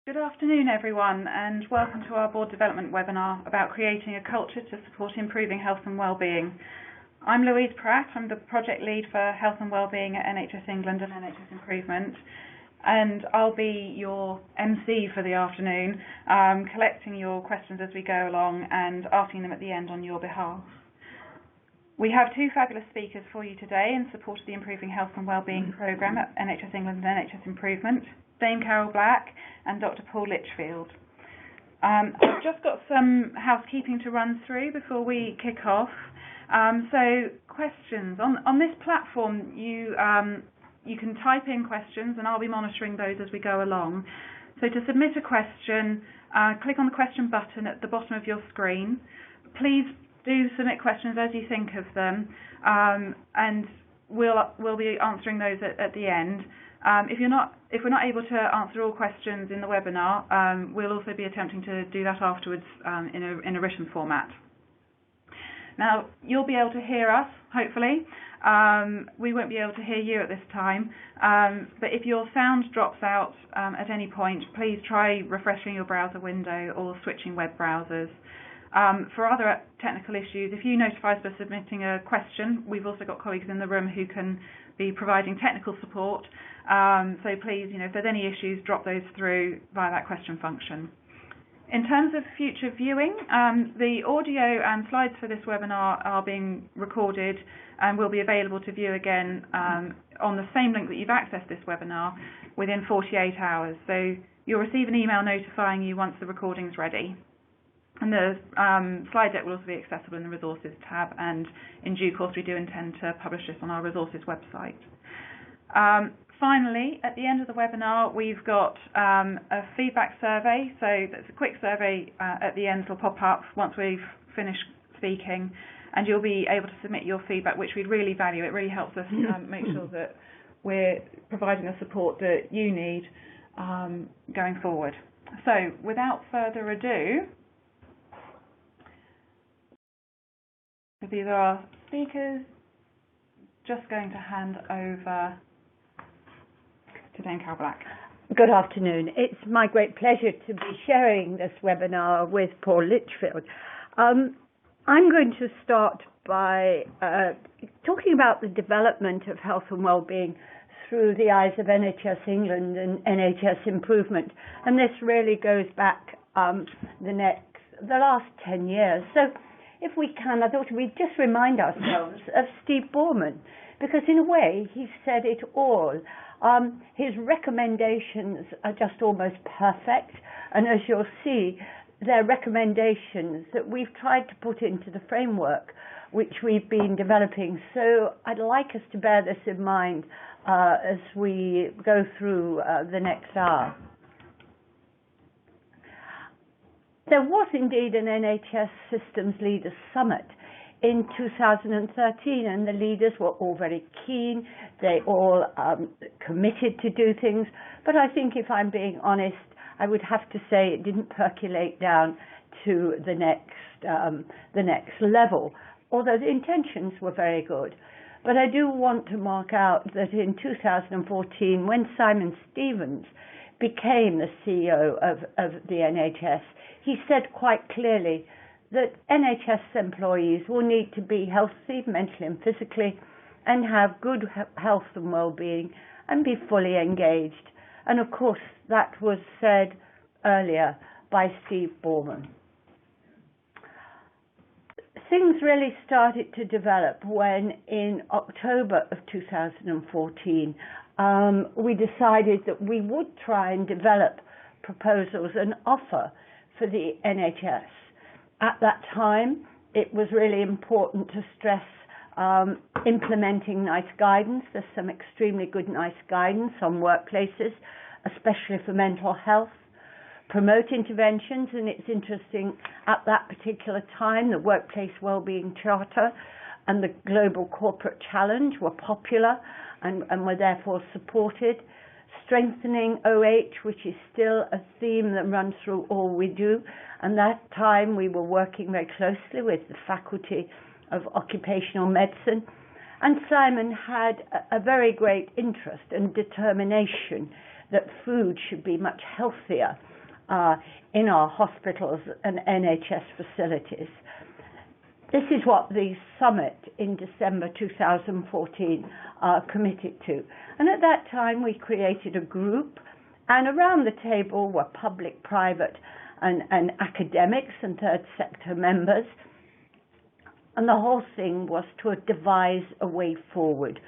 Good afternoon, everyone, and welcome to our board development webinar about creating a culture to support improving health and wellbeing. I'm Louise Pratt. I'm the project lead for health and wellbeing at NHS England and NHS Improvement, and I'll be your MC for the afternoon, collecting your questions as we go along and asking them at the end on your behalf. We have two fabulous speakers for you today in support of the Improving Health and Wellbeing programme at NHS England and NHS Improvement, Dame Carol Black and Dr. Paul Litchfield. I've just got some housekeeping to run through before we kick off. So questions. On this platform, you can type in questions and I'll be monitoring those as we go along. So to submit a question, click on the question button at the bottom of your screen. Please do submit questions as you think of them, and we'll be answering those at the end. If we're not able to answer all questions in the webinar, we'll also be attempting to do that afterwards in a written format. Now, you'll be able to hear us, hopefully. We won't be able to hear you at this time, but if your sound drops out at any point, please try refreshing your browser window or switching web browsers. For other technical issues, if you notify us by submitting a question, we've also got colleagues in the room who can be providing technical support. So please, if there's any issues, drop those through via that question function. In terms of future viewing, the audio and slides for this webinar are being recorded and will be available to view again on the same link that you've accessed this webinar within 48 hours. So you'll receive an email notifying you once the recording's ready. And the slide deck will also be accessible in the Resources tab, and in due course we do intend to publish this on our Resources website. Finally, at the end of the webinar, we've got a feedback survey. So that's a quick survey at the end will pop up once we've finished speaking, and you'll be able to submit your feedback, which we'd really value. It really helps us make sure that we're providing the support that you need going forward. So without further ado, these are our speakers. Just going to hand over to Dame Carol Black. Good afternoon. It's my great pleasure to be sharing this webinar with Paul Litchfield. I'm going to start by talking about the development of health and wellbeing through the eyes of NHS England and NHS Improvement, and this really goes back the last 10 years. So if we can, I thought we'd just remind ourselves of Steve Borman, because in a way he said it all. His recommendations are just almost perfect, and as you'll see, they're recommendations that we've tried to put into the framework which we've been developing. So I'd like us to bear this in mind as we go through the next hour. There was indeed an NHS Systems Leaders Summit in 2013, and the leaders were all very keen. They all committed to do things, but I think if I'm being honest, I would have to say it didn't percolate down to the next level, although the intentions were very good. But I do want to mark out that in 2014, when Simon Stevens became the CEO of the NHS, he said quite clearly that NHS employees will need to be healthy mentally and physically and have good health and well-being and be fully engaged. And of course, that was said earlier by Steve Borman. Things really started to develop when in October of 2014, we decided that we would try and develop proposals and offer for the NHS. At that time, it was really important to stress implementing NICE guidance. There's some extremely good NICE guidance on workplaces, especially for mental health. Promote interventions, and it's interesting, at that particular time, the Workplace Wellbeing Charter and the Global Corporate Challenge were popular and were therefore supported. Strengthening OH, which is still a theme that runs through all we do, and that time we were working very closely with the Faculty of Occupational Medicine, and Simon had a very great interest and determination that food should be much healthier in our hospitals and NHS facilities. This is what the summit in December 2014 committed to. And at that time, we created a group, and around the table were public, private, and academics and third sector members. And the whole thing was to devise a way forward.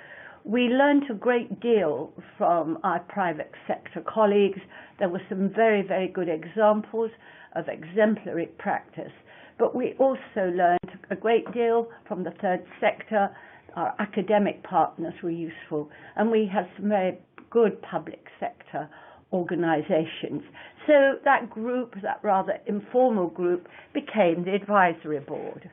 We learned a great deal from our private sector colleagues. There were some very, very good examples of exemplary practice. But we also learned a great deal from the third sector. Our academic partners were useful, and we had some very good public sector organisations. So that group, that rather informal group, became the advisory board.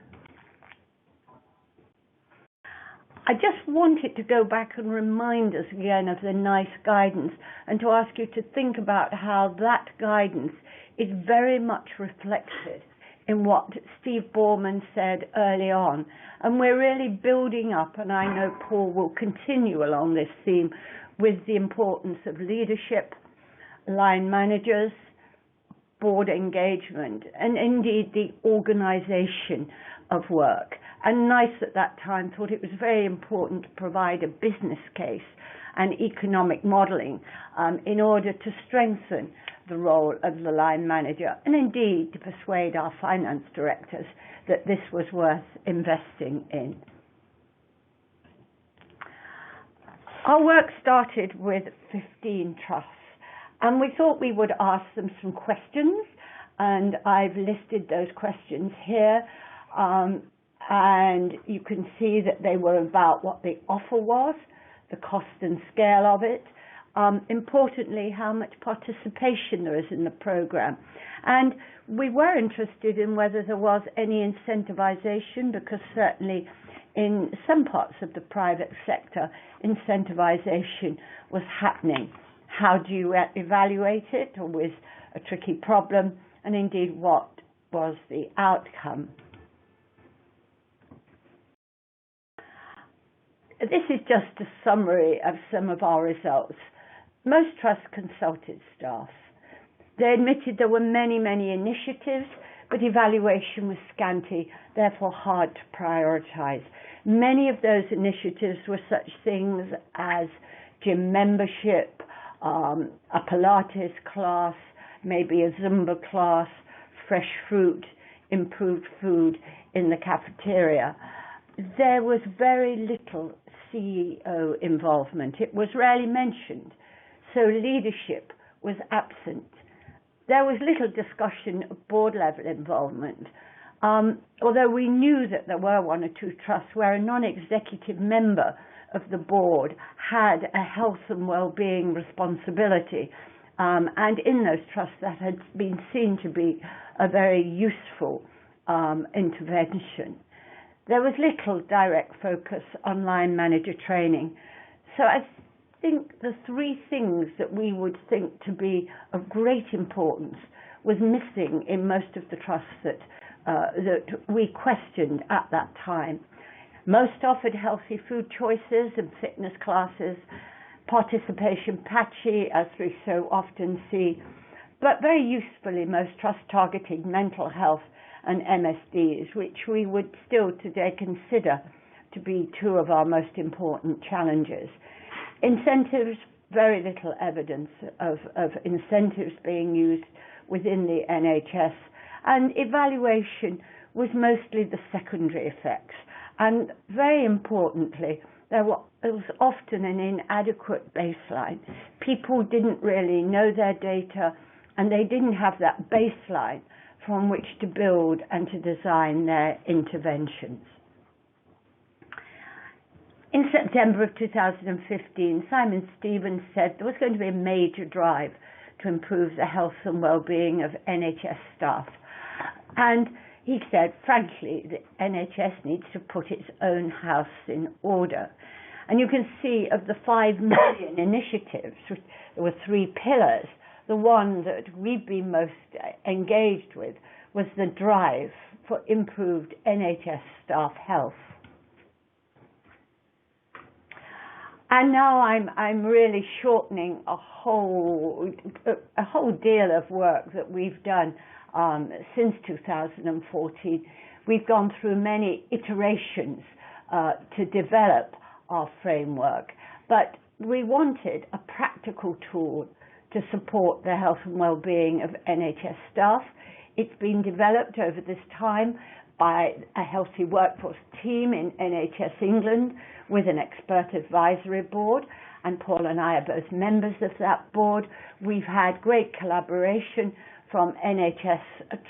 I just wanted to go back and remind us again of the NICE guidance, and to ask you to think about how that guidance is very much reflected in what Steve Borman said early on. And we're really building up, and I know Paul will continue along this theme, with the importance of leadership, line managers, board engagement, and indeed the organisation of work. And NICE at that time thought it was very important to provide a business case and economic modelling in order to strengthen the role of the line manager, and indeed to persuade our finance directors that this was worth investing in. Our work started with 15 trusts, and we thought we would ask them some questions, and I've listed those questions here. And you can see that they were about what the offer was, the cost and scale of it, importantly, how much participation there is in the programme. And we were interested in whether there was any incentivisation, because certainly in some parts of the private sector, incentivisation was happening. How do you evaluate it, or with a tricky problem, and indeed what was the outcome? This is just a summary of some of our results. Most trusts consulted staff. They admitted there were many, many initiatives, but evaluation was scanty, therefore hard to prioritise. Many of those initiatives were such things as gym membership, a Pilates class, maybe a Zumba class, fresh fruit, improved food in the cafeteria. There was very little CEO involvement. It was rarely mentioned, so leadership was absent. There was little discussion of board level involvement, although we knew that there were one or two trusts where a non-executive member of the board had a health and well-being responsibility, and in those trusts that had been seen to be a very useful intervention. There was little direct focus on line manager training. So I think the three things that we would think to be of great importance was missing in most of the trusts that we questioned at that time. Most offered healthy food choices and fitness classes, participation patchy, as we so often see, but very usefully most trusts targeting mental health and MSDs, which we would still today consider to be two of our most important challenges. Incentives, very little evidence of incentives being used within the NHS, and evaluation was mostly the secondary effects. And very importantly, there was often an inadequate baseline. People didn't really know their data, and they didn't have that baseline from which to build and to design their interventions. In September of 2015, Simon Stevens said there was going to be a major drive to improve the health and well-being of NHS staff. And he said, frankly, the NHS needs to put its own house in order. And you can see of the 5 million initiatives, there were 3 pillars. The one that we've been most engaged with was the drive for improved NHS staff health. And now I'm really shortening a whole deal of work that we've done since 2014. We've gone through many iterations to develop our framework, but we wanted a practical tool to support the health and well-being of NHS staff. It's been developed over this time by a healthy workforce team in NHS England with an expert advisory board, and Paul and I are both members of that board. We've had great collaboration from NHS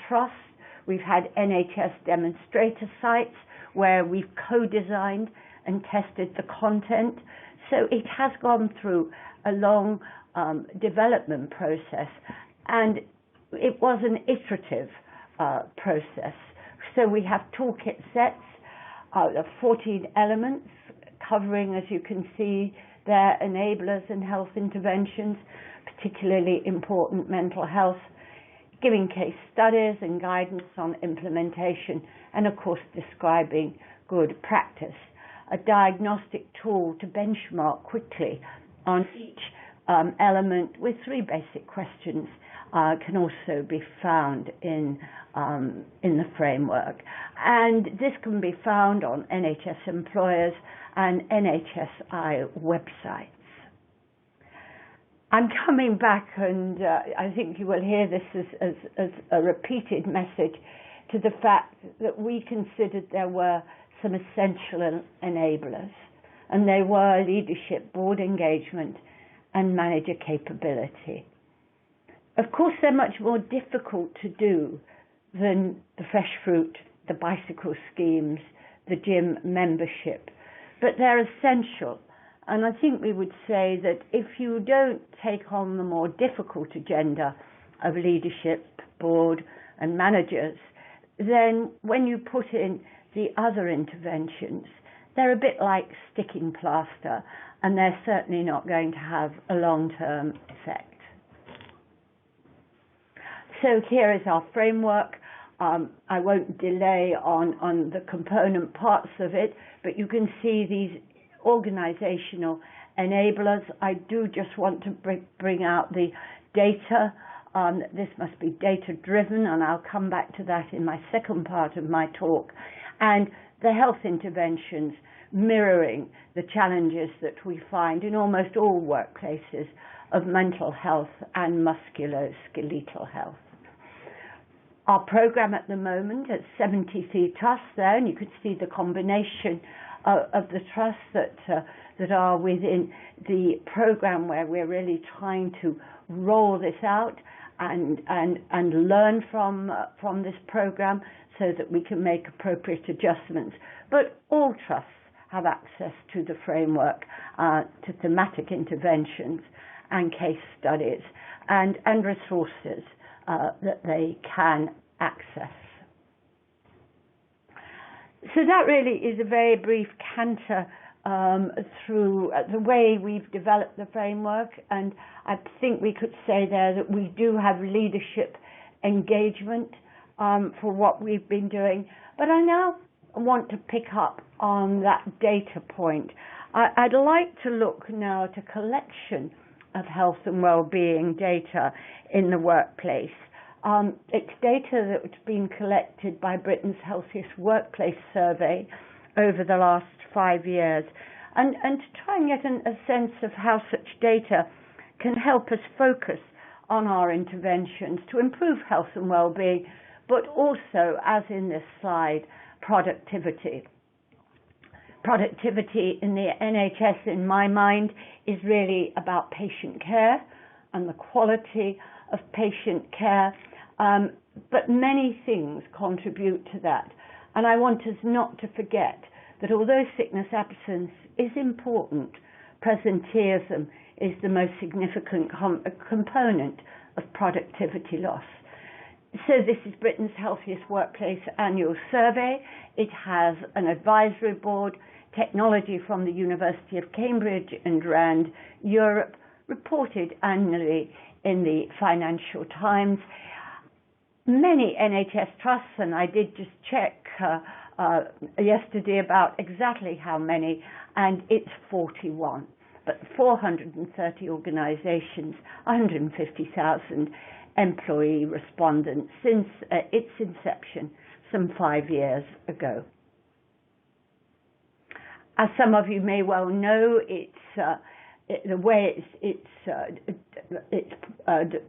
Trust. We've had NHS demonstrator sites where we've co-designed and tested the content. So it has gone through a long development process, and it was an iterative process. So we have toolkit sets of 14 elements covering, as you can see, their enablers and health interventions, particularly important mental health, giving case studies and guidance on implementation, and of course describing good practice. A diagnostic tool to benchmark quickly on each element with 3 basic questions can also be found in the framework. And this can be found on NHS employers and NHSI websites. I'm coming back, and I think you will hear this as a repeated message, to the fact that we considered there were some essential enablers, and they were leadership, board engagement, and manager capability. Of course, they're much more difficult to do than the fresh fruit, the bicycle schemes, the gym membership, but they're essential. And I think we would say that if you don't take on the more difficult agenda of leadership, board, and managers, then when you put in the other interventions, they're a bit like sticking plaster, and they're certainly not going to have a long-term effect. So here is our framework. I won't delay on the component parts of it, but you can see these organisational enablers. I do just want to bring out the data. This must be data-driven, and I'll come back to that in my second part of my talk. And the health interventions mirroring the challenges that we find in almost all workplaces of mental health and musculoskeletal health. Our programme at the moment at 73 trusts there, and you could see the combination of the trusts that are within the programme, where we're really trying to roll this out and learn from this programme so that we can make appropriate adjustments. But all trusts have access to the framework, to thematic interventions and case studies and resources that they can access. So that really is a very brief canter through the way we've developed the framework, and I think we could say there that we do have leadership engagement for what we've been doing. But I now want to pick up on that data point. I'd like to look now at a collection of health and well-being data in the workplace. It's data that's been collected by Britain's Healthiest Workplace Survey over the last 5 years, and to try and get a sense of how such data can help us focus on our interventions to improve health and well-being, but also, as in this slide, productivity. Productivity in the NHS, in my mind, is really about patient care and the quality of patient care, but many things contribute to that. And I want us not to forget that although sickness absence is important, presenteeism is the most significant component of productivity loss. So this is Britain's Healthiest Workplace Annual Survey. It has an advisory board, technology from the University of Cambridge and RAND Europe, reported annually in the Financial Times. Many NHS trusts, and I did just check yesterday about exactly how many, and it's 41. but 430 organisations, 150,000 employee respondents since its inception some 5 years ago. As some of you may well know, the way it's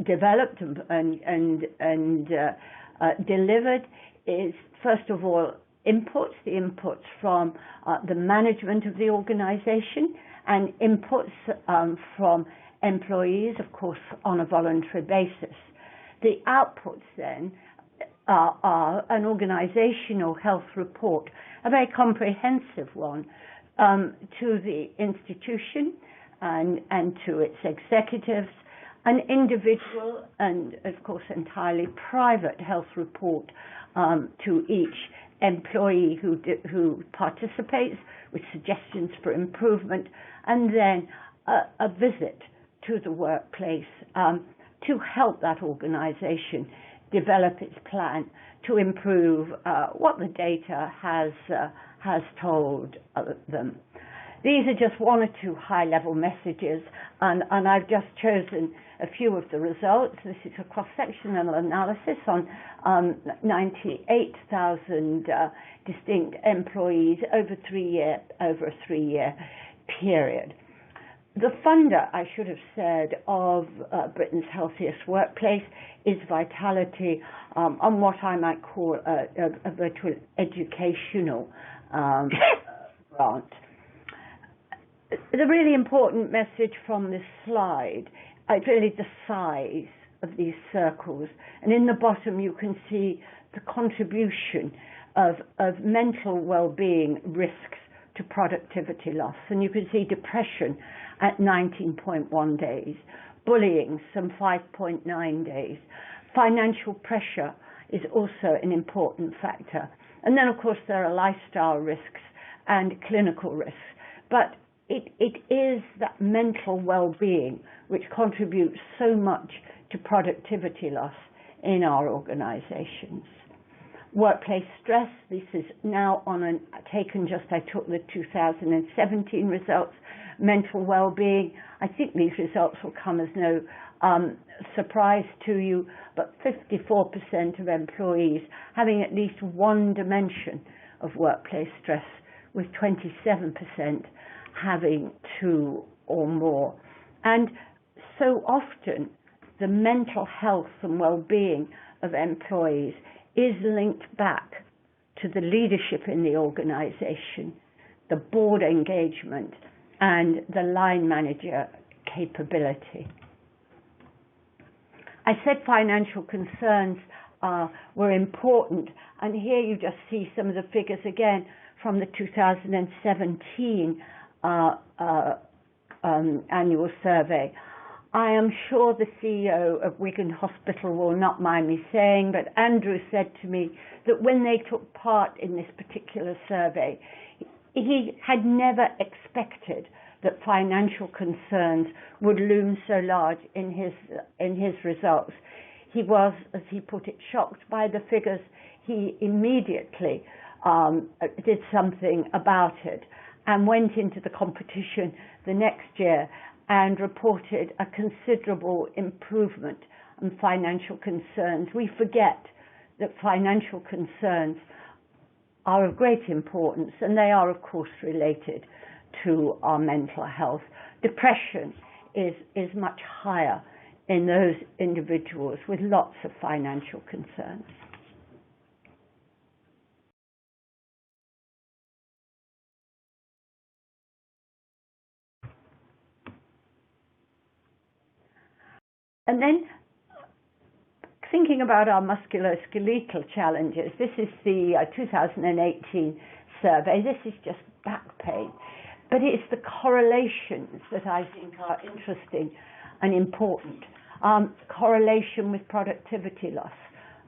developed and delivered is, first of all, the inputs from the management of the organisation, and inputs from employees, of course, on a voluntary basis. The outputs then are an organisational health report, a very comprehensive one, to the institution and to its executives, an individual and, of course, entirely private health report to each employee who participates, with suggestions for improvement, and then a visit to the workplace to help that organisation develop its plan to improve what the data has told them. These are just one or two high-level messages, and I've just chosen a few of the results. This is a cross-sectional analysis on 98,000 distinct employees over a three-year period. The funder, I should have said, of Britain's Healthiest Workplace is Vitality, on what I might call a virtual educational grant. The really important message from this slide is really the size of these circles, and in the bottom you can see the contribution of mental well-being risks to productivity loss, and you can see depression at 19.1 days, bullying some 5.9 days. Financial pressure is also an important factor, and then of course there are lifestyle risks and clinical risks, but it is that mental well-being which contributes so much to productivity loss in our organisations. Workplace stress, this is now I took the 2017 results. Mental well-being, I think these results will come as no surprise to you, but 54% of employees having at least one dimension of workplace stress, with 27% having two or more. And so often the mental health and well-being of employees is linked back to the leadership in the organisation, the board engagement, and the line manager capability. I said financial concerns were important, and here you just see some of the figures again from the 2017 annual survey. I am sure the CEO of Wigan Hospital will not mind me saying, but Andrew said to me that when they took part in this particular survey, he had never expected that financial concerns would loom so large in his results. He was, as he put it, shocked by the figures. He immediately did something about it and went into the competition the next year and reported a considerable improvement on financial concerns. We forget that financial concerns are of great importance, and they are, of course, related to our mental health. Depression is much higher in those individuals with lots of financial concerns. And then, thinking about our musculoskeletal challenges, this is the 2018 survey. This is just back pain, but it's the correlations that I think are interesting and important. Correlation with productivity loss,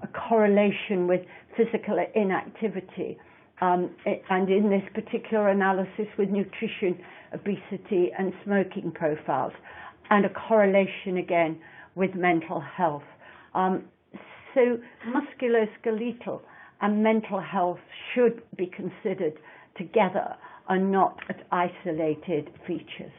a correlation with physical inactivity, and in this particular analysis with nutrition, obesity, and smoking profiles, and a correlation again with mental health. So musculoskeletal and mental health should be considered together and not as isolated features.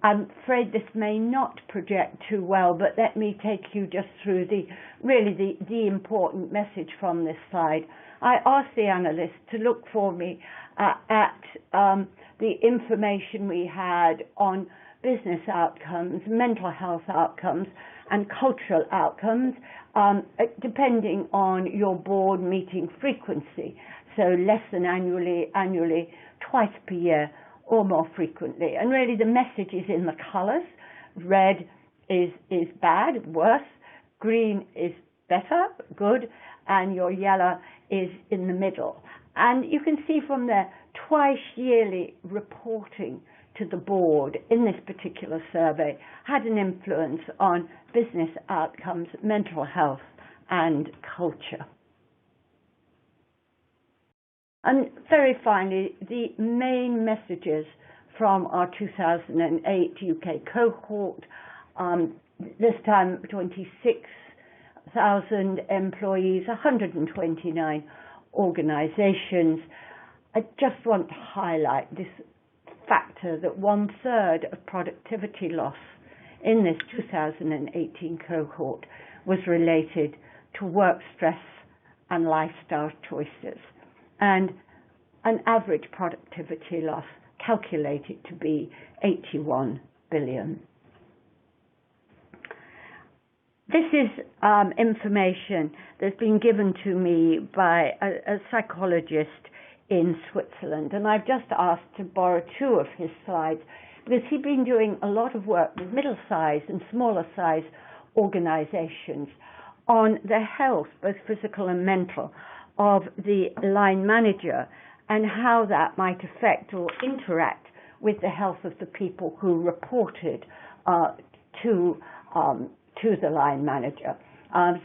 I'm afraid this may not project too well, but let me take you just through the important message from this slide. I asked the analysts to look for me at the information we had on business outcomes, mental health outcomes, and cultural outcomes, depending on your board meeting frequency. So less than annually, twice per year, or more frequently. And really the message is in the colours. Red is bad, worse. Green is better, good. And your yellow is in the middle. And you can see from there, twice yearly reporting to the board in this particular survey had an influence on business outcomes, mental health, and culture. And very finally, the main messages from our 2008 UK cohort, this time 26,000 employees, 129 organisations. I just want to highlight this factor that 1/3 of productivity loss in this 2018 cohort was related to work stress and lifestyle choices, and an average productivity loss calculated to be 81 billion. This is information that's been given to me by a psychologist in Switzerland, and I've just asked to borrow 2 of his slides because he's been doing a lot of work with middle-sized and smaller-sized organisations on the health, both physical and mental, of the line manager and how that might affect or interact with the health of the people who reported to the line manager.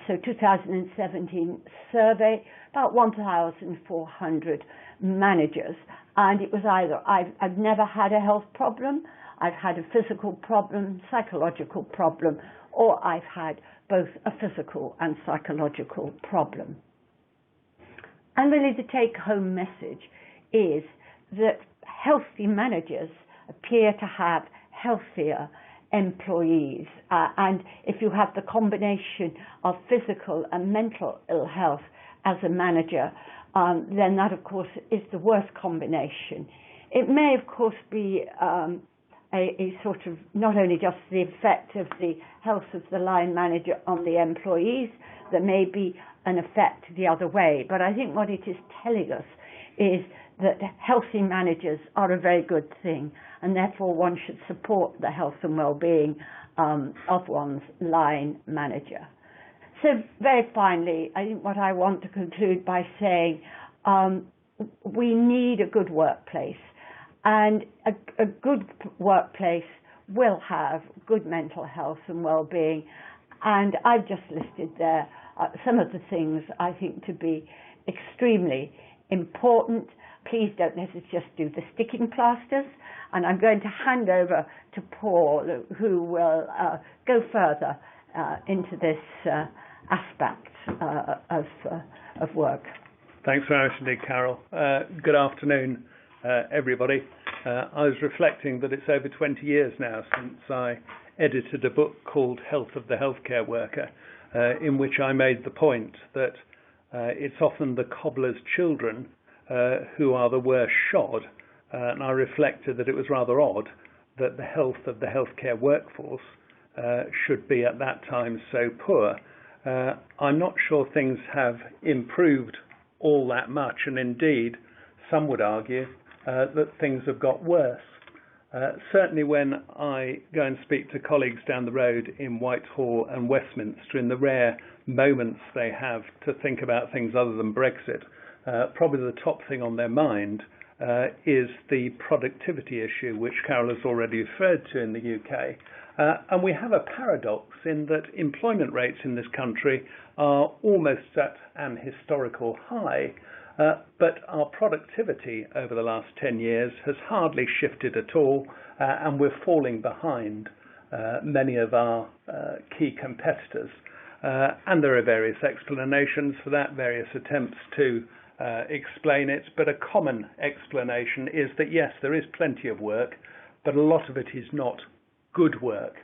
So 2017 survey, about 1,400 managers, and it was either I've never had a health problem, I've had a physical problem, psychological problem, or I've had both a physical and psychological problem. And really the take-home message is that healthy managers appear to have healthier employees, and if you have the combination of physical and mental ill health as a manager, then that of course is the worst combination. It may of course be a sort of not only just the effect of the health of the line manager on the employees, there may be an effect the other way, but I think what it is telling us is that healthy managers are a very good thing, and therefore one should support the health and well-being of one's line manager. So very finally, I think what I want to conclude by saying, we need a good workplace, and a good workplace will have good mental health and well-being, and I've just listed there some of the things I think to be extremely important. Please don't let us just do the sticking plasters, and I'm going to hand over to Paul, who will go further into this aspect of work. Thanks very much indeed, Carol. Good afternoon, everybody. I was reflecting that it's over 20 years now since I edited a book called Health of the Healthcare Worker, in which I made the point that it's often the cobbler's children who are the worst shod, and I reflected that it was rather odd that the health of the healthcare workforce should be at that time so poor. I'm not sure things have improved all that much, and indeed some would argue that things have got worse. Certainly when I go and speak to colleagues down the road in Whitehall and Westminster, in the rare moments they have to think about things other than Brexit, probably the top thing on their mind is the productivity issue, which Carol has already referred to in the UK. And we have a paradox in that employment rates in this country are almost at an historical high, but our productivity over the last 10 years has hardly shifted at all, and we're falling behind many of our key competitors. And there are various explanations for that, various attempts to explain it, but a common explanation is that yes, there is plenty of work, but a lot of it is not good work.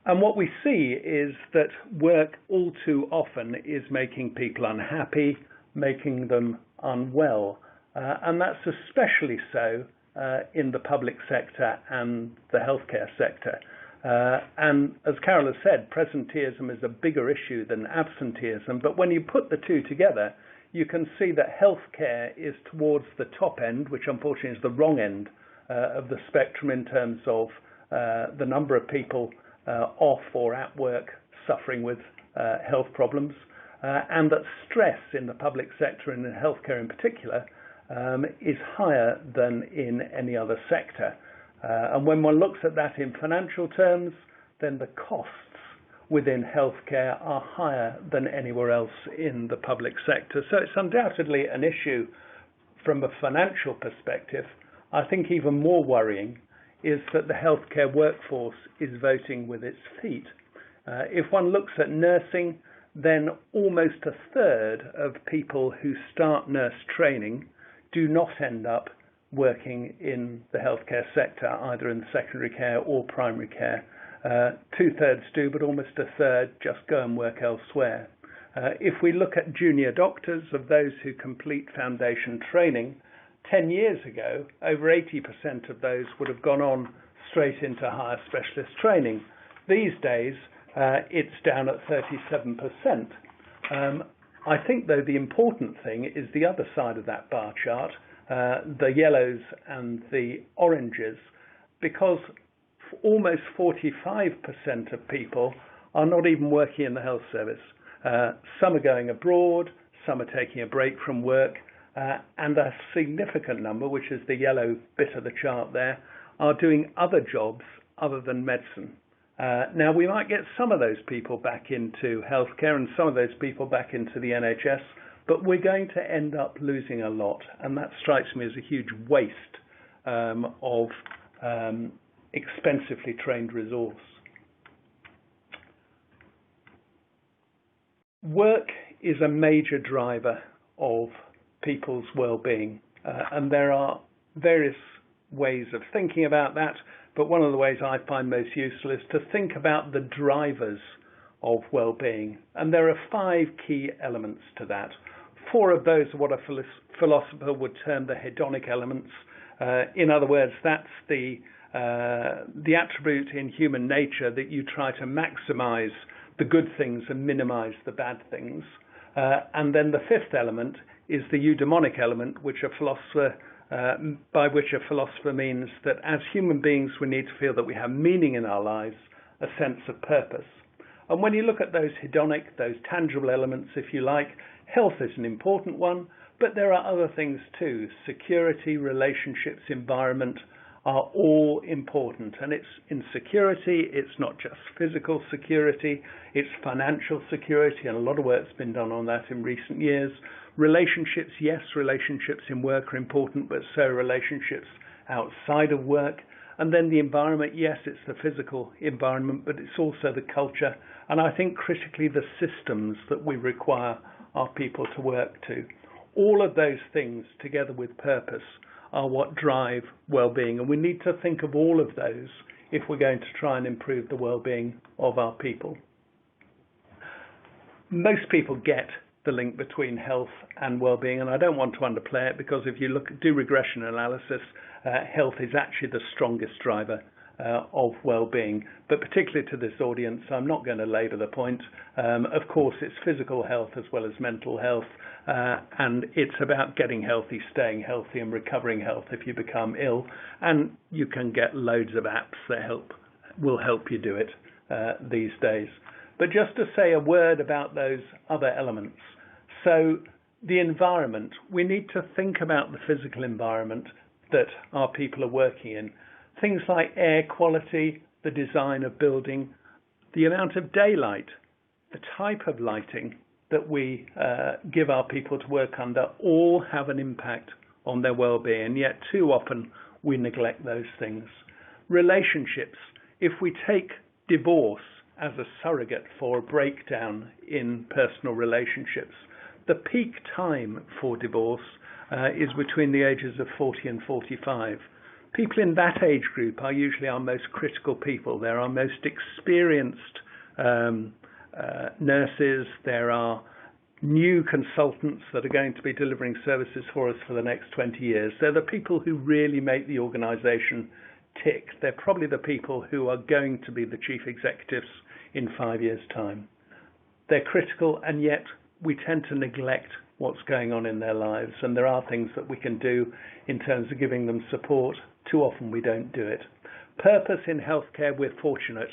And what we see is that work all too often is making people unhappy, making them unwell. And that's especially so in the public sector and the healthcare sector. And as Carol has said, presenteeism is a bigger issue than absenteeism. But when you put the two together, you can see that healthcare is towards the top end, which unfortunately is the wrong end of the spectrum in terms of the number of people off or at work suffering with health problems, and that stress in the public sector and in healthcare in particular is higher than in any other sector. And when one looks at that in financial terms, then the costs within healthcare are higher than anywhere else in the public sector. So it's undoubtedly an issue from a financial perspective. I think even more worrying is that the healthcare workforce is voting with its feet. If one looks at nursing, then almost a third of people who start nurse training do not end up working in the healthcare sector, either in secondary care or primary care. 2/3 do, but almost a third just go and work elsewhere. If we look at junior doctors, of those who complete foundation training, 10 years ago, over 80% of those would have gone on straight into higher specialist training. These days, it's down at 37%. I think, though, the important thing is the other side of that bar chart, the yellows and the oranges, because almost 45% of people are not even working in the health service. Some are going abroad, some are taking a break from work, and a significant number, which is the yellow bit of the chart there, are doing other jobs other than medicine. Now, we might get some of those people back into healthcare and some of those people back into the NHS, but we're going to end up losing a lot, and that strikes me as a huge waste of expensively trained resource. Work is a major driver of people's well-being, and there are various ways of thinking about that, but one of the ways I find most useful is to think about the drivers of well-being, and there are 5 key elements to that. 4 of those are what a philosopher would term the hedonic elements. In other words, that's the attribute in human nature that you try to maximize the good things and minimize the bad things. And then the 5th element is the eudaimonic element, by which a philosopher means that as human beings we need to feel that we have meaning in our lives, a sense of purpose. And when you look at those hedonic, those tangible elements, if you like, health is an important one, but there are other things too. Security, relationships, environment are all important. And it's in security, it's not just physical security, it's financial security, and a lot of work's been done on that in recent years. Relationships, yes, relationships in work are important, but so are relationships outside of work. And then the environment, yes, it's the physical environment, but it's also the culture, and I think critically the systems that we require our people to work to. All of those things, together with purpose, are what drive well-being, and we need to think of all of those if we're going to try and improve the well-being of our people. Most people get the link between health and well-being, and I don't want to underplay it, because if you do regression analysis, health is actually the strongest driver of well-being. But particularly to this audience, I'm not going to labour the point. Of course, it's physical health as well as mental health, and it's about getting healthy, staying healthy, and recovering health if you become ill. And you can get loads of apps that will help you do it these days. But just to say a word about those other elements. So the environment, we need to think about the physical environment that our people are working in. Things like air quality, the design of building, the amount of daylight, the type of lighting that we give our people to work under, all have an impact on their well-being, and yet too often we neglect those things. Relationships, if we take divorce as a surrogate for a breakdown in personal relationships, the peak time for divorce is between the ages of 40 and 45. People in that age group are usually our most critical people. They're our most experienced nurses. There are new consultants that are going to be delivering services for us for the next 20 years. They're the people who really make the organisation tick. They're probably the people who are going to be the chief executives in 5 years' time. They're critical, and yet we tend to neglect what's going on in their lives, and there are things that we can do in terms of giving them support. Too often we don't do it. Purpose in healthcare, we're fortunate.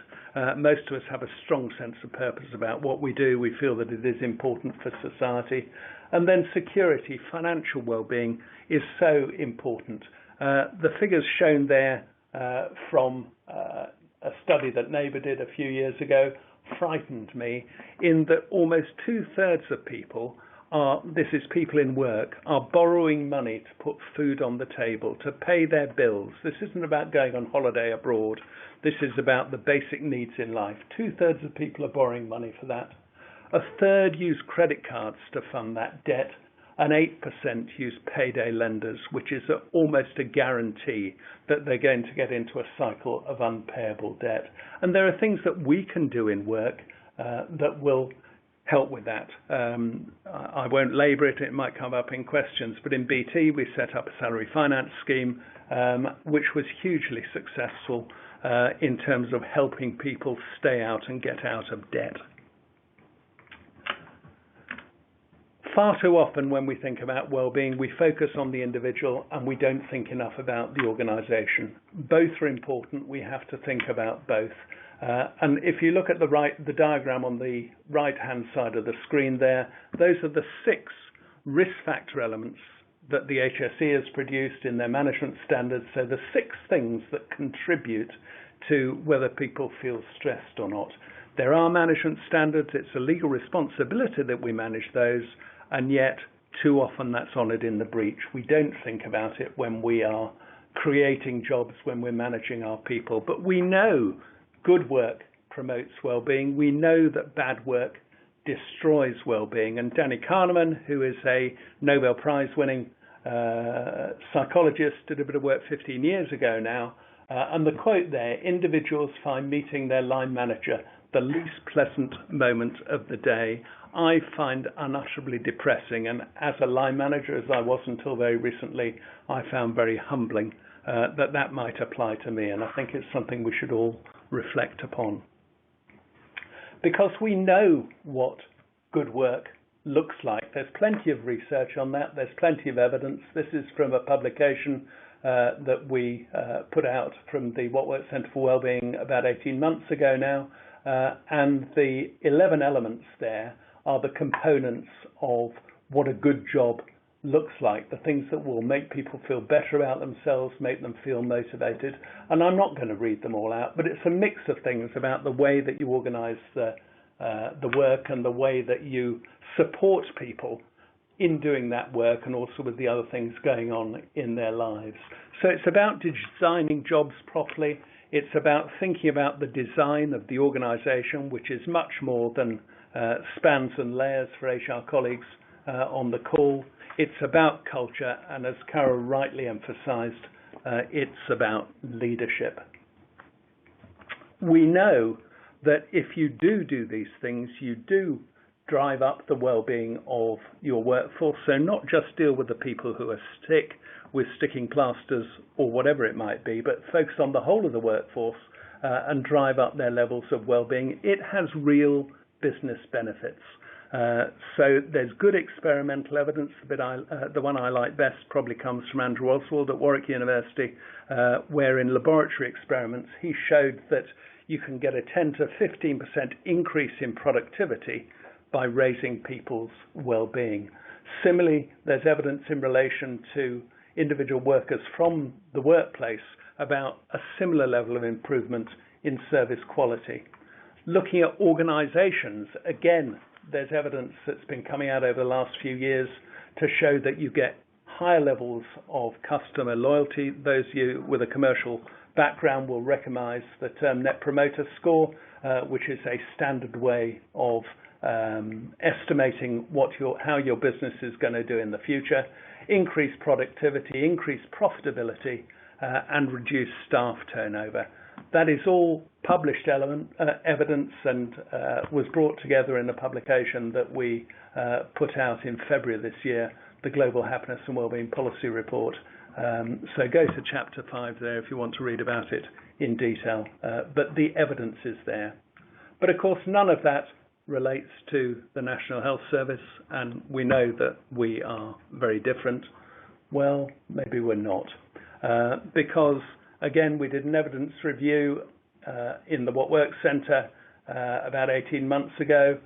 Most of us have a strong sense of purpose about what we do. We feel that it is important for society. And then security, financial well-being is so important. The figures shown there from a study that Neighbour did a few years ago frightened me, in that almost 2/3 of people this is people in work, are borrowing money to put food on the table, to pay their bills. This isn't about going on holiday abroad. This is about the basic needs in life. 2/3 of people are borrowing money for that. 1/3 use credit cards to fund that debt, and 8% use payday lenders, which is almost a guarantee that they're going to get into a cycle of unpayable debt. And there are things that we can do in work that will help with that. I won't labour it, it might come up in questions, but in BT we set up a salary finance scheme which was hugely successful in terms of helping people stay out and get out of debt. Far too often when we think about well-being, we focus on the individual and we don't think enough about the organisation. Both are important, we have to think about both. And if you look at the diagram on the right-hand side of the screen there, those are the 6 risk factor elements that the HSE has produced in their management standards. So the 6 things that contribute to whether people feel stressed or not. There are management standards, it's a legal responsibility that we manage those, and yet too often that's honoured in the breach. We don't think about it when we are creating jobs, when we're managing our people, but we know good work promotes well-being. We know that bad work destroys well-being. And Danny Kahneman, who is a Nobel Prize winning psychologist, did a bit of work 15 years ago now. And the quote there, individuals find meeting their line manager the least pleasant moment of the day. I find unutterably depressing. And as a line manager, as I was until very recently, I found very humbling that might apply to me. And I think it's something we should all reflect upon, because we know what good work looks like. There's plenty of research on that. There's plenty of evidence. This is from a publication that we put out from the What Works Centre for Wellbeing about 18 months ago now, and the 11 elements there are the components of what a good job looks like, the things that will make people feel better about themselves, make them feel motivated. And I'm not going to read them all out, but it's a mix of things about the way that you organise the work and the way that you support people in doing that work, and also with the other things going on in their lives. So it's about designing jobs properly. It's about thinking about the design of the organisation, which is much more than spans and layers for HR colleagues on the call. It's about culture, and as Carol rightly emphasised, it's about leadership. We know that if you do these things, you do drive up the well-being of your workforce. So not just deal with the people who are sick with sticking plasters or whatever it might be, but focus on the whole of the workforce and drive up their levels of well-being. It has real business benefits. So there's good experimental evidence. The one I like best probably comes from Andrew Oswald at Warwick University, where in laboratory experiments he showed that you can get a 10 to 15% increase in productivity by raising people's well-being. Similarly, there's evidence in relation to individual workers from the workplace about a similar level of improvement in service quality. Looking at organisations, again, there's evidence that's been coming out over the last few years to show that you get higher levels of customer loyalty. Those of you with a commercial background will recognise the term Net Promoter Score, which is a standard way of estimating how your business is going to do in the future. Increased productivity, increased profitability, and reduce staff turnover. That is all published evidence and was brought together in a publication that we put out in February of this year, the Global Happiness and Wellbeing Policy Report. So go to chapter 5 there if you want to read about it in detail, but the evidence is there. But of course none of that relates to the National Health Service, and we know that we are very different. Well, maybe we're not, because again we did an evidence review in the What Works Centre about 18 months ago,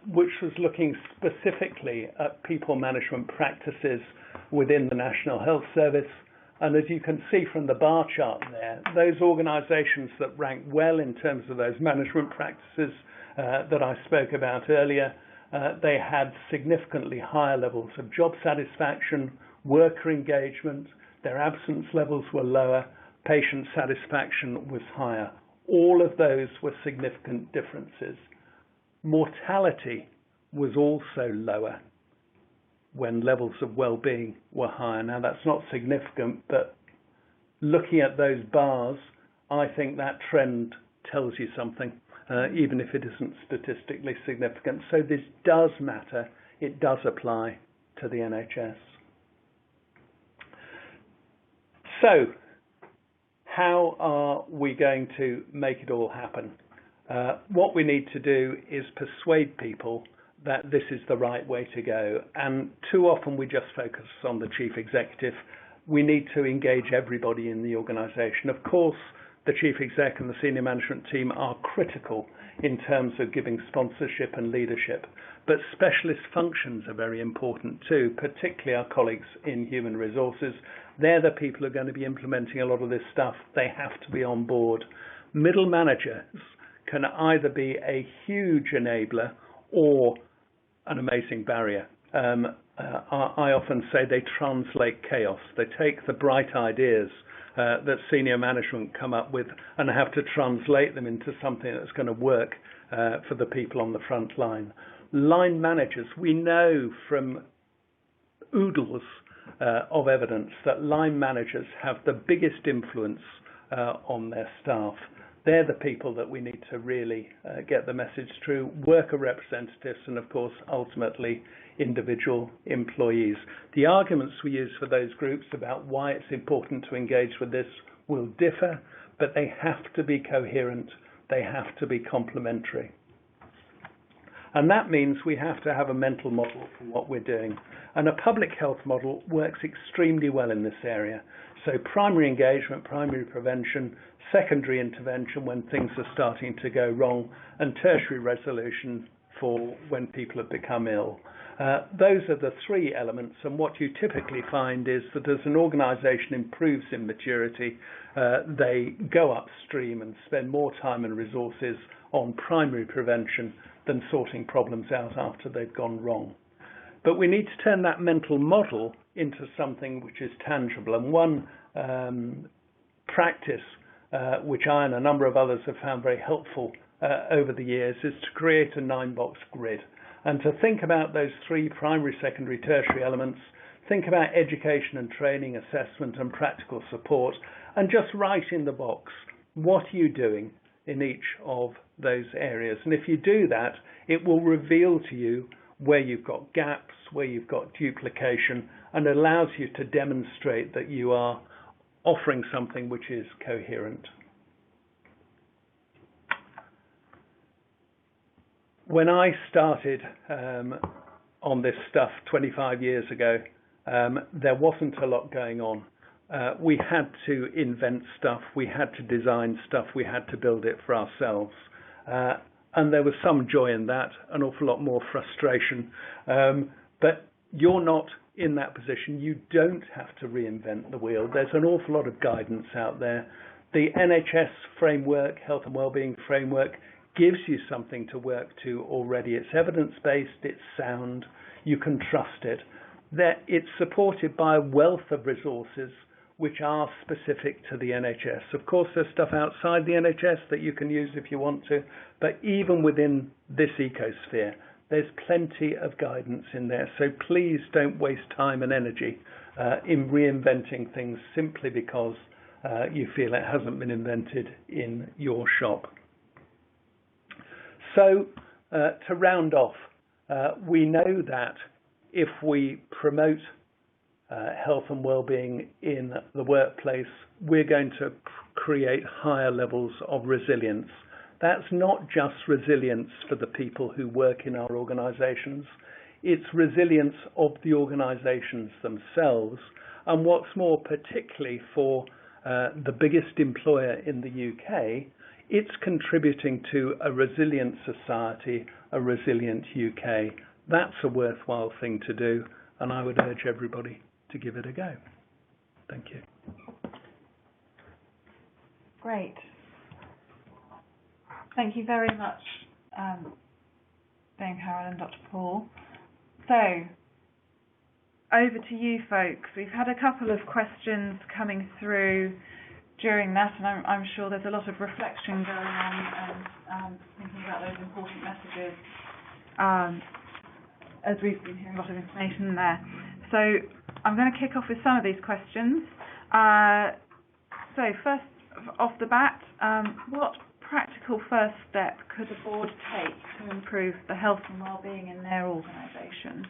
which was looking specifically at people management practices within the National Health Service. And as you can see from the bar chart there, those organisations that rank well in terms of those management practices that I spoke about earlier, they had significantly higher levels of job satisfaction, worker engagement, their absence levels were lower, patient satisfaction was higher. All of those were significant differences. Mortality was also lower when levels of well-being were higher. Now that's not significant, but looking at those bars, I think that trend tells you something, even if it isn't statistically significant. So this does matter. It does apply to the NHS. So how are we going to make it all happen? What we need to do is persuade people that this is the right way to go. And too often we just focus on the chief executive. We need to engage everybody in the organisation. Of course, the chief exec and the senior management team are critical in terms of giving sponsorship and leadership. But specialist functions are very important too, particularly our colleagues in human resources. They're the people who are going to be implementing a lot of this stuff. They have to be on board. Middle managers can either be a huge enabler or an amazing barrier. I often say they translate chaos. They take the bright ideas that senior management come up with and have to translate them into something that's going to work for the people on the front line. Line managers, we know from oodles of evidence that line managers have the biggest influence on their staff. They're the people that we need to really get the message through, worker representatives, and of course, ultimately, individual employees. The arguments we use for those groups about why it's important to engage with this will differ, but they have to be coherent, they have to be complementary. And that means we have to have a mental model for what we're doing. And a public health model works extremely well in this area. So primary engagement, primary prevention, secondary intervention when things are starting to go wrong, and tertiary resolution for when people have become ill. Those are the three elements, and what you typically find is that as an organisation improves in maturity, they go upstream and spend more time and resources on primary prevention than sorting problems out after they've gone wrong. But we need to turn that mental model into something which is tangible. And one practice which I and a number of others have found very helpful over the years is to create a 9-box grid and to think about those three primary, secondary, tertiary elements, think about education and training, assessment and practical support, and just write in the box, what are you doing in each of those areas? And if you do that, it will reveal to you where you've got gaps, where you've got duplication, and allows you to demonstrate that you are offering something which is coherent. When I started on this stuff 25 years ago, there wasn't a lot going on. We had to invent stuff, we had to design stuff, we had to build it for ourselves. And there was some joy in that, an awful lot more frustration. But you're not in that position. You don't have to reinvent the wheel. There's an awful lot of guidance out there. The NHS framework, Health and Wellbeing framework, gives you something to work to already. It's evidence-based, it's sound, you can trust it. It's supported by a wealth of resources which are specific to the NHS. Of course, there's stuff outside the NHS that you can use if you want to, but even within this ecosphere, there's plenty of guidance in there. So please don't waste time and energy in reinventing things simply because you feel it hasn't been invented in your shop. So to round off, we know that if we promote health and well-being in the workplace, we're going to create higher levels of resilience. That's not just resilience for the people who work in our organisations, it's resilience of the organisations themselves, and what's more, particularly for the biggest employer in the UK, it's contributing to a resilient society, a resilient UK. That's a worthwhile thing to do, and I would urge everybody to give it a go. Thank you. Great. Thank you very much, Dame Carol and Dr. Paul. So, over to you folks. We've had a couple of questions coming through during that, and I'm sure there's a lot of reflection going on and thinking about those important messages as we've been hearing a lot of information there. So I'm going to kick off with some of these questions. So first off the bat, what practical first step could a board take to improve the health and well-being in their organisation?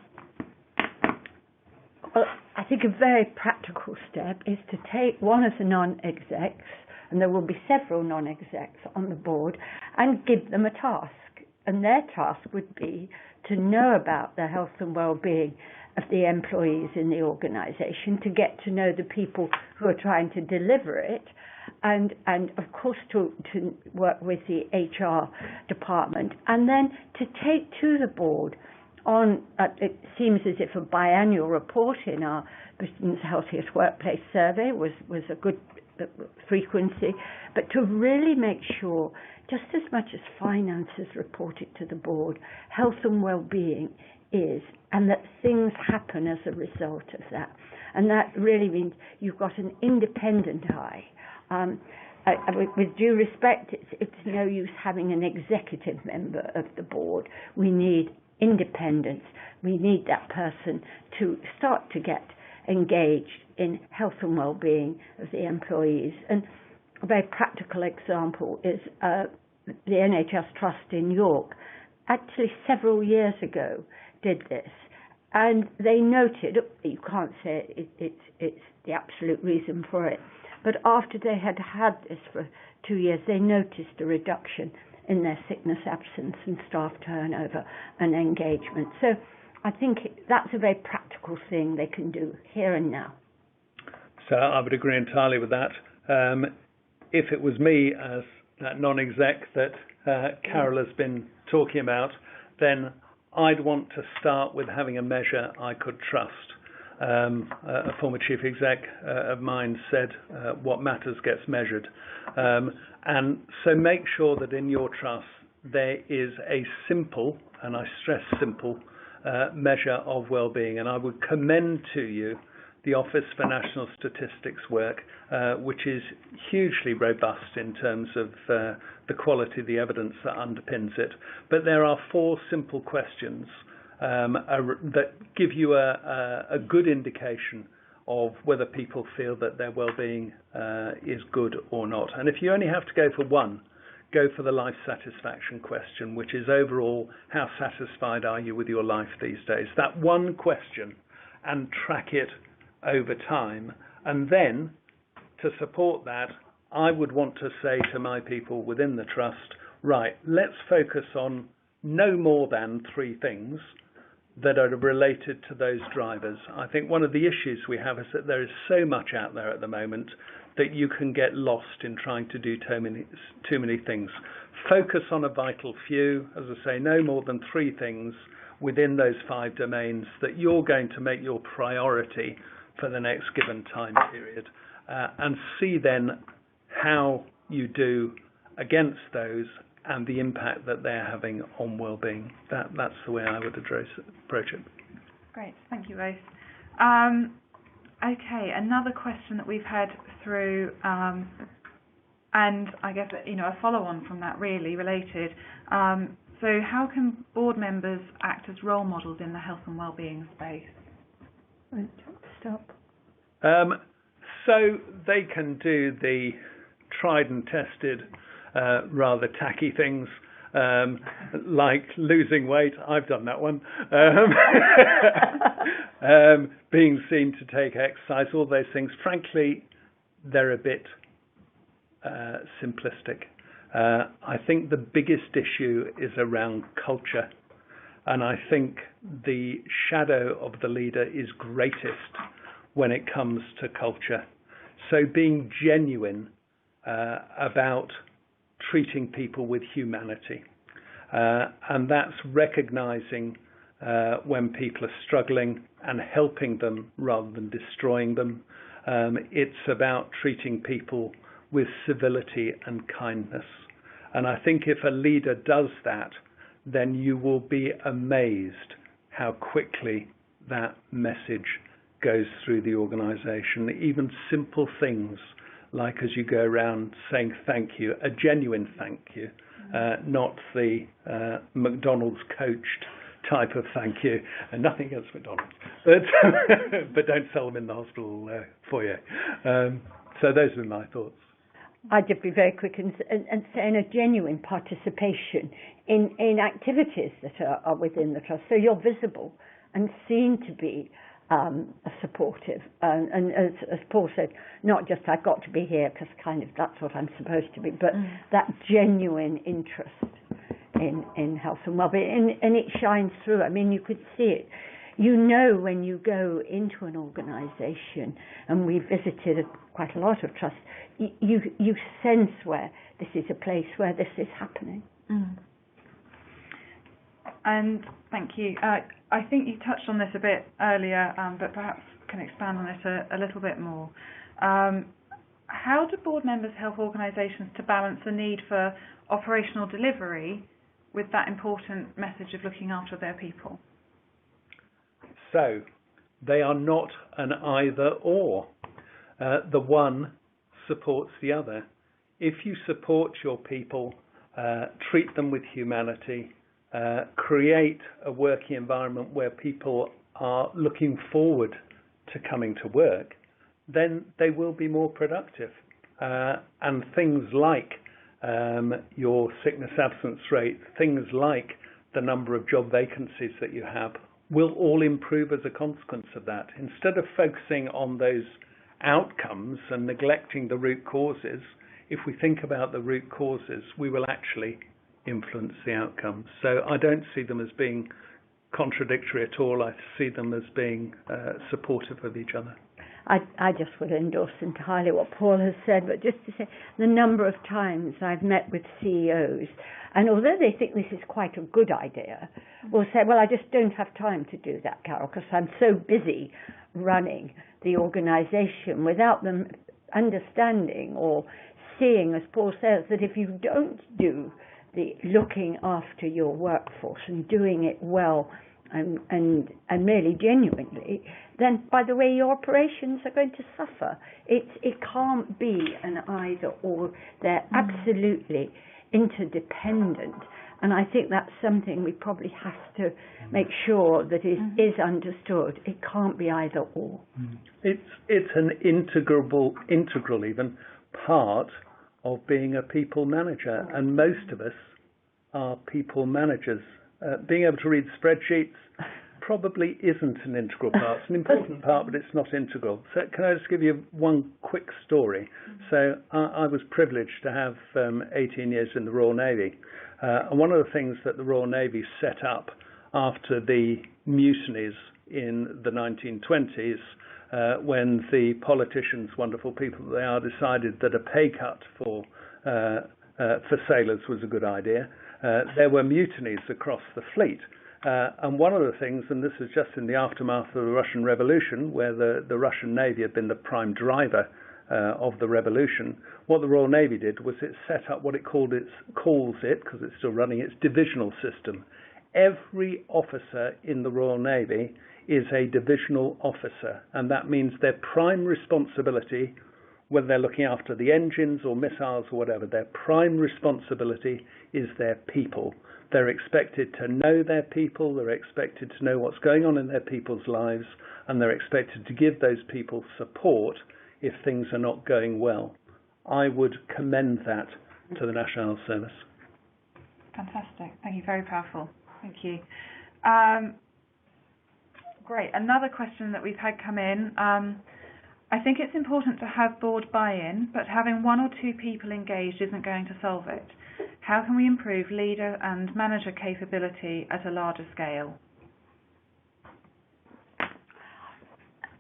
Well, I think a very practical step is to take one of the non-execs, and there will be several non-execs on the board, and give them a task. And their task would be to know about the health and well-being of the employees in the organisation, to get to know the people who are trying to deliver it, and of course to work with the HR department, and then to take to the board on, it seems as if a biannual report in our Britain's Healthiest Workplace survey was a good frequency, but to really make sure, just as much as finances reported to the board, health and well-being is, and that things happen as a result of that. And that really means you've got an independent eye. With due respect, it's no use having an executive member of the board. We need independence. We need that person to start to get engaged in health and well-being of the employees. And a very practical example is the NHS Trust in York, actually several years ago, did this. And they noted, you can't say it's the absolute reason for it, but after they had had this for 2 years, they noticed a reduction in their sickness absence and staff turnover and engagement. So I think that's a very practical thing they can do here and now. So I would agree entirely with that. If it was me as that non-exec that Carol has been talking about, then I'd want to start with having a measure I could trust. A former chief exec of mine said, what matters gets measured. And so make sure that in your trust there is a simple, and I stress simple, measure of well-being. And I would commend to you the Office for National Statistics work, which is hugely robust in terms of the quality of the evidence that underpins it. But there are 4 simple questions that give you a good indication of whether people feel that their well-being is good or not. And if you only have to go for one, go for the life satisfaction question, which is overall, how satisfied are you with your life these days? That one question, and track it over time. And then, to support that, I would want to say to my people within the trust, right, let's focus on no more than 3 things that are related to those drivers. I think one of the issues we have is that there is so much out there at the moment that you can get lost in trying to do too many things. Focus on a vital few, as I say, no more than 3 things within those 5 domains that you're going to make your priority for the next given time period, and see then how you do against those and the impact that they're having on well-being. That's the way I would approach it. Great, thank you both. Okay, another question that we've had through, and I guess a follow-on from that, really related. So how can board members act as role models in the health and well-being space? Stop. So they can do the tried and tested, rather tacky things, like losing weight. I've done that one. Being seen to take exercise, all those things. Frankly, they're a bit simplistic. I think the biggest issue is around culture. And I think the shadow of the leader is greatest when it comes to culture. So being genuine about treating people with humanity. And that's recognizing when people are struggling and helping them rather than destroying them. It's about treating people with civility and kindness. And I think if a leader does that, then you will be amazed how quickly that message goes through the organisation. Even simple things like as you go around saying thank you, a genuine thank you, not the McDonald's coached type of thank you, and nothing against McDonald's, but don't sell them in the hospital foyer. So those are my thoughts. I'd just be very quick and saying a genuine participation in activities that are within the trust. So you're visible and seen to be supportive. And as Paul said, not just I've got to be here because kind of that's what I'm supposed to be, but that genuine interest in health and well-being. And it shines through. I mean, you could see it. You know when you go into an organisation, and we visited quite a lot of trusts, you sense where this is a place where this is happening. And thank you. I think you touched on this a bit earlier, but perhaps can expand on it a little bit more. How do board members help organisations to balance the need for operational delivery with that important message of looking after their people? So they are not an either or. The one supports the other. If you support your people, treat them with humanity, create a working environment where people are looking forward to coming to work, then they will be more productive. And things like your sickness absence rate, things like the number of job vacancies that you have, will all improve as a consequence of that. Instead of focusing on those outcomes and neglecting the root causes, if we think about the root causes, we will actually influence the outcomes. So I don't see them as being contradictory at all. I see them as being supportive of each other. I just would endorse entirely what Paul has said, but just to say the number of times I've met with CEOs, and although they think this is quite a good idea, will say, well, I just don't have time to do that, Carol, because I'm so busy running the organisation, without them understanding or seeing, as Paul says, that if you don't do the looking after your workforce and doing it well and really genuinely, then by the way your operations are going to suffer. It can't be an either or. They're absolutely interdependent, and I think that's something we probably have to make sure that is understood. It can't be either or. It's an integral even part of being a people manager, and most of us are people managers. Being able to read spreadsheets probably isn't an integral part. It's an important part, but it's not integral. So can I just give you one quick story? So I was privileged to have 18 years in the Royal Navy. And one of the things that the Royal Navy set up after the mutinies in the 1920s, when the politicians, wonderful people that they are, decided that a pay cut for sailors was a good idea, there were mutinies across the fleet. And one of the things, and this is just in the aftermath of the Russian Revolution, where the Russian Navy had been the prime driver of the revolution, what the Royal Navy did was it set up what it calls it, because it's still running, its divisional system. Every officer in the Royal Navy is a divisional officer, and that means their prime responsibility whether they're looking after the engines or missiles or whatever, their prime responsibility is their people. They're expected to know their people, they're expected to know what's going on in their people's lives, and they're expected to give those people support if things are not going well. I would commend that to the National Health Service. Fantastic. Thank you. Very powerful. Thank you. Great. Another question that we've had come in. I think it's important to have board buy-in, but having one or two people engaged isn't going to solve it. How can we improve leader and manager capability at a larger scale?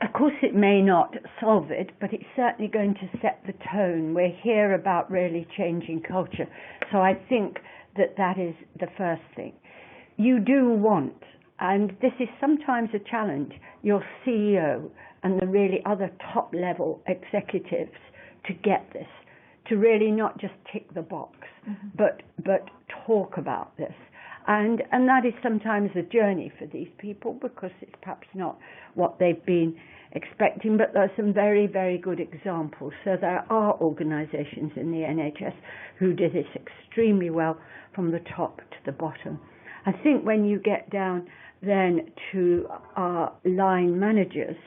Of course, it may not solve it, but it's certainly going to set the tone. We're here about really changing culture. So I think that is the first thing. You do want, and this is sometimes a challenge, your CEO and the really other top-level executives to get this, to really not just tick the box, but talk about this. And that is sometimes a journey for these people because it's perhaps not what they've been expecting, but there are some very, very good examples. So there are organisations in the NHS who did this extremely well from the top to the bottom. I think when you get down then to our line managers,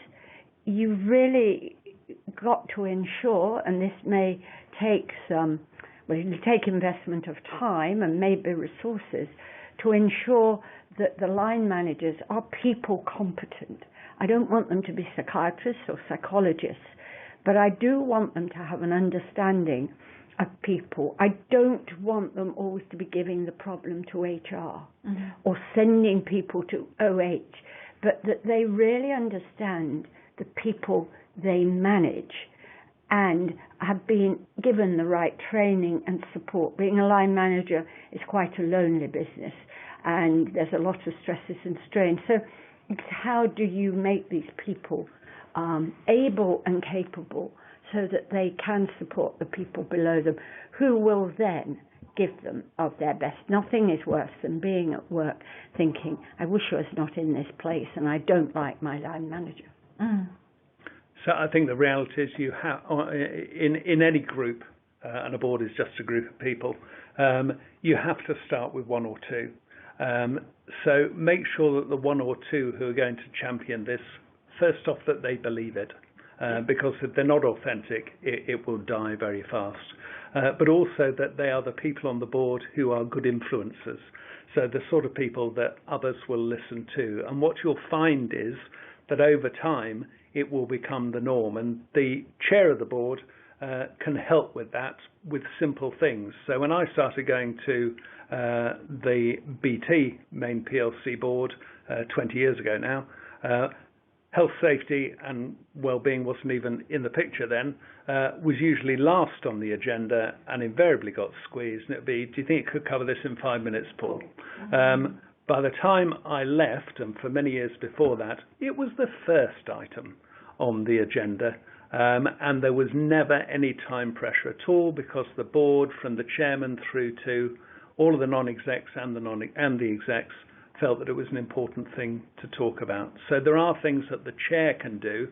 you've really got to ensure, and this may take it'll take investment of time and maybe resources, to ensure that the line managers are people competent. I don't want them to be psychiatrists or psychologists, but I do want them to have an understanding of people. I don't want them always to be giving the problem to HR or sending people to OH, but that they really understand the people they manage and have been given the right training and support. Being a line manager is quite a lonely business, and there's a lot of stresses and strains. So it's how do you make these people able and capable so that they can support the people below them, who will then give them of their best. Nothing is worse than being at work thinking, I wish I was not in this place and I don't like my line manager. So I think the reality is you have, in any group, and a board is just a group of people, you have to start with one or two. So make sure that the one or two who are going to champion this, first off, that they believe it, because if they're not authentic, it will die very fast. But also that they are the people on the board who are good influencers. So the sort of people that others will listen to. And what you'll find is that over time, it will become the norm. And the chair of the board can help with that with simple things. So when I started going to the BT main PLC board 20 years ago now, health, safety and well-being wasn't even in the picture then, was usually last on the agenda and invariably got squeezed. And it'd be, do you think you could cover this in 5 minutes, Paul? By the time I left, and for many years before that, it was the first item on the agenda. And there was never any time pressure at all because the board, from the chairman through to all of the non-execs and the execs, felt that it was an important thing to talk about. So there are things that the chair can do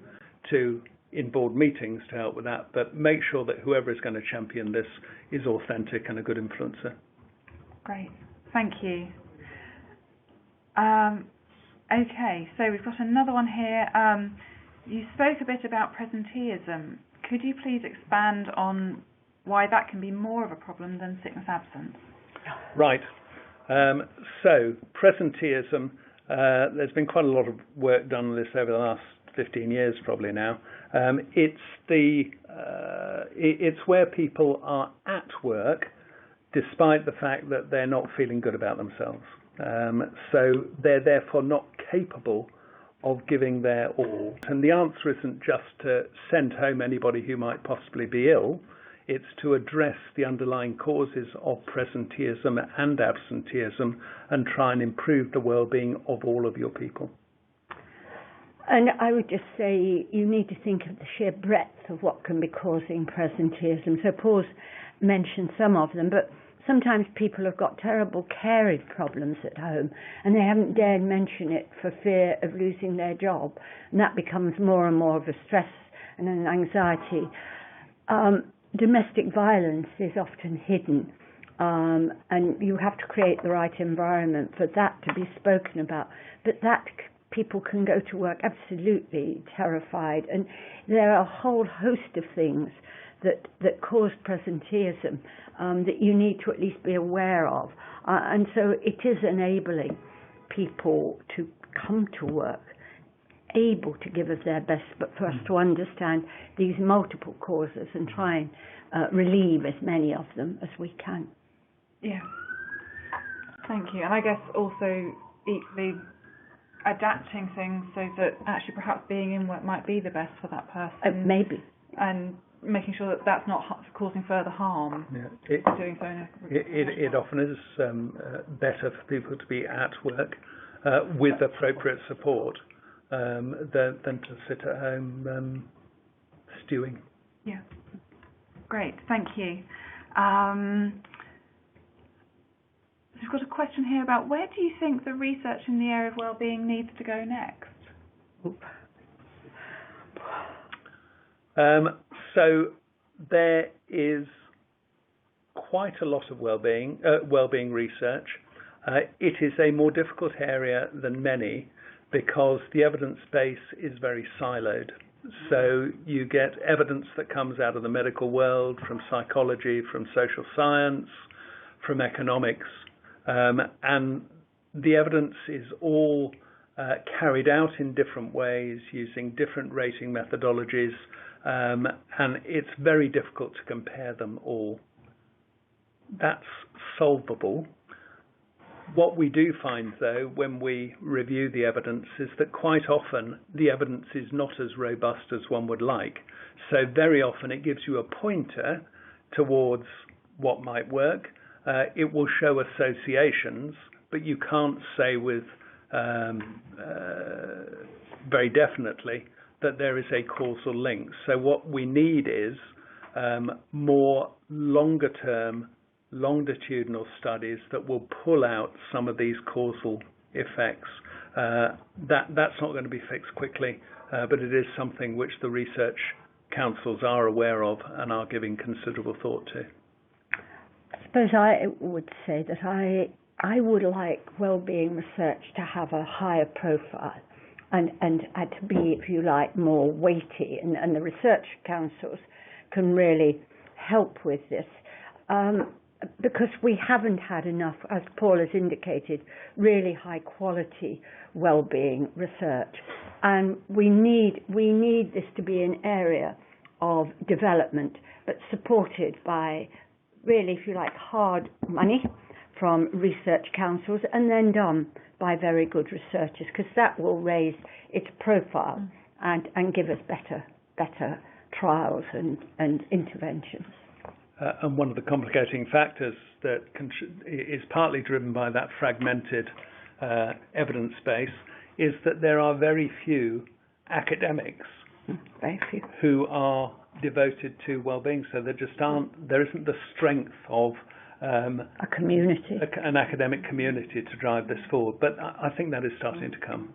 in board meetings to help with that, but make sure that whoever is going to champion this is authentic and a good influencer. Great, thank you. Okay, so we've got another one here. You spoke a bit about presenteeism. Could you please expand on why that can be more of a problem than sickness absence? Right. So presenteeism, there's been quite a lot of work done on this over the last 15 years probably now. It's where people are at work despite the fact that they're not feeling good about themselves. So they're therefore not capable of giving their all. And the answer isn't just to send home anybody who might possibly be ill. It's to address the underlying causes of presenteeism and absenteeism and try and improve the well-being of all of your people. And I would just say you need to think of the sheer breadth of what can be causing presenteeism. So Paul's mentioned some of them, but sometimes people have got terrible caring problems at home and they haven't dared mention it for fear of losing their job. And that becomes more and more of a stress and an anxiety. domestic violence is often hidden, and you have to create the right environment for that to be spoken about. But that people can go to work absolutely terrified, and there are a whole host of things that cause presenteeism that you need to at least be aware of. And so it is enabling people to come to work able to give us their best, but for us to understand these multiple causes and try and relieve as many of them as we can. Yeah. Thank you. And I guess also equally adapting things so that actually perhaps being in work might be the best for that person. Maybe. And making sure that that's not causing further harm. Yeah. Doing so in It often is better for people to be at work with appropriate support than to sit at home stewing. Yeah. Great. Thank you. We've got a question here about where do you think the research in the area of wellbeing needs to go next? So there is quite a lot of wellbeing research. It is a more difficult area than many because the evidence base is very siloed. So you get evidence that comes out of the medical world, from psychology, from social science, from economics, and the evidence is all carried out in different ways using different rating methodologies, and it's very difficult to compare them all. That's solvable. What we do find, though, when we review the evidence is that quite often the evidence is not as robust as one would like. So very often it gives you a pointer towards what might work. It will show associations, but you can't say with very definitely that there is a causal link. So what we need is more longer-term, longitudinal studies that will pull out some of these causal effects. That's not going to be fixed quickly, but it is something which the research councils are aware of and are giving considerable thought to. I suppose I would say that I would like wellbeing research to have a higher profile and to be, if you like, more weighty, and the research councils can really help with this. Because we haven't had enough, as Paul has indicated, really high quality wellbeing research, and we need this to be an area of development, but supported by really, if you like, hard money from research councils, and then done by very good researchers, because that will raise its profile and give us better trials and interventions. And one of the complicating factors that is partly driven by that fragmented evidence base is that there are very few academics who are devoted to well-being. So there isn't the strength of a community, an academic community to drive this forward. But I think that is starting to come.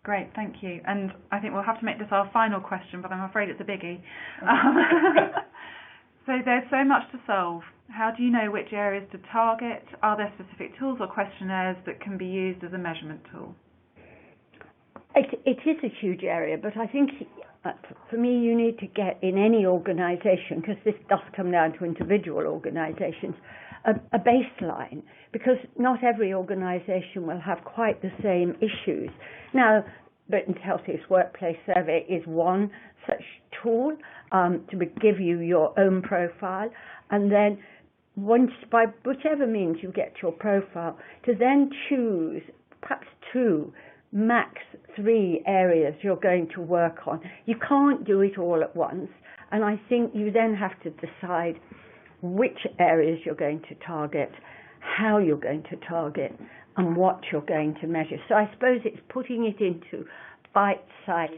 Great, thank you. And I think we'll have to make this our final question, but I'm afraid it's a biggie. So there's so much to solve. How do you know which areas to target? Are there specific tools or questionnaires that can be used as a measurement tool? It is a huge area, but I think for me you need to get in any organisation, because this does come down to individual organisations, a baseline, because not every organisation will have quite the same issues. Now, Britain's Healthiest Workplace Survey is one such tool to give you your own profile, and then once, by whichever means you get your profile, to then choose perhaps 2, max 3 areas you're going to work on. You can't do it all at once, and I think you then have to decide which areas you're going to target, how you're going to target, and what you're going to measure. So I suppose it's putting it into bite-sized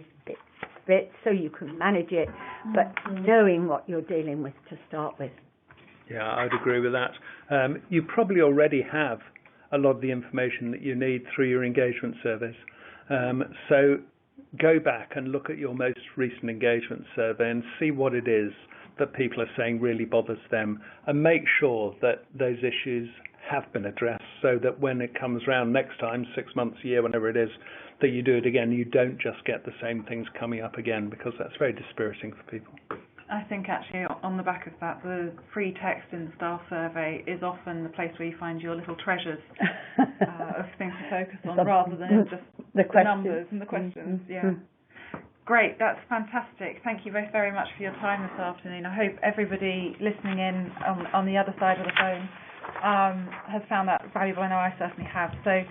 bits so you can manage it, but knowing what you're dealing with to start with. Yeah, I would agree with that. You probably already have a lot of the information that you need through your engagement surveys. So go back and look at your most recent engagement survey and see what it is that people are saying really bothers them, and make sure that those issues have been addressed, so that when it comes round next time, 6 months, a year, whenever it is, that you do it again, you don't just get the same things coming up again, because that's very dispiriting for people. I think actually on the back of that, the free text in the staff survey is often the place where you find your little treasures of things to focus on, rather than just the numbers and the questions. Yeah. Great, that's fantastic. Thank you both very much for your time this afternoon. I hope everybody listening in on the other side of the phone has found that valuable. I know I certainly have. So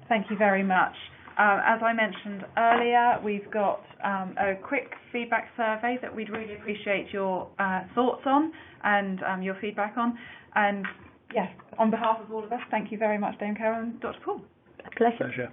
thank you very much. As I mentioned earlier, we've got a quick feedback survey that we'd really appreciate your thoughts on and your feedback on. And yes, on behalf of all of us, thank you very much, Dame Carol and Dr. Paul. A pleasure. Pleasure.